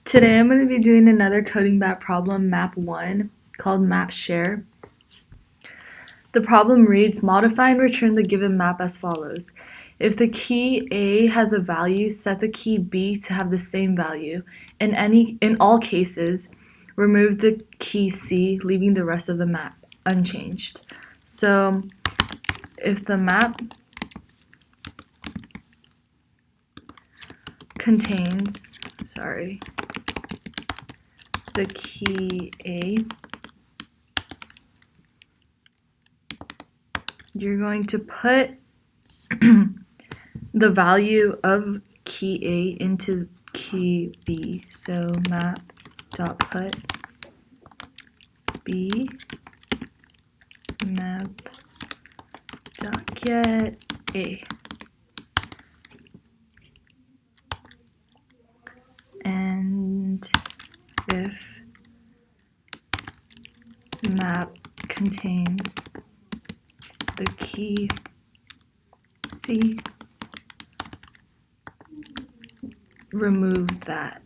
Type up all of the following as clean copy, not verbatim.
Today I'm going to be doing another coding map problem, Map-1, called mapShare. The problem reads, modify and return the given map as follows. If the key A has a value, set the key B to have the same value. In all cases, remove the key C, leaving the rest of the map unchanged. So if the map contains, the key A, you're going to put the value of key A into key B. So map.put B map.get A. And if map contains the key C, remove that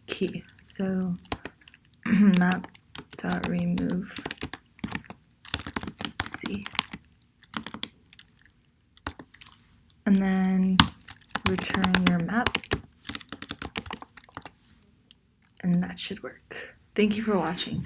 key. So map.remove C. And then return your map. And that should work. Thank you for watching.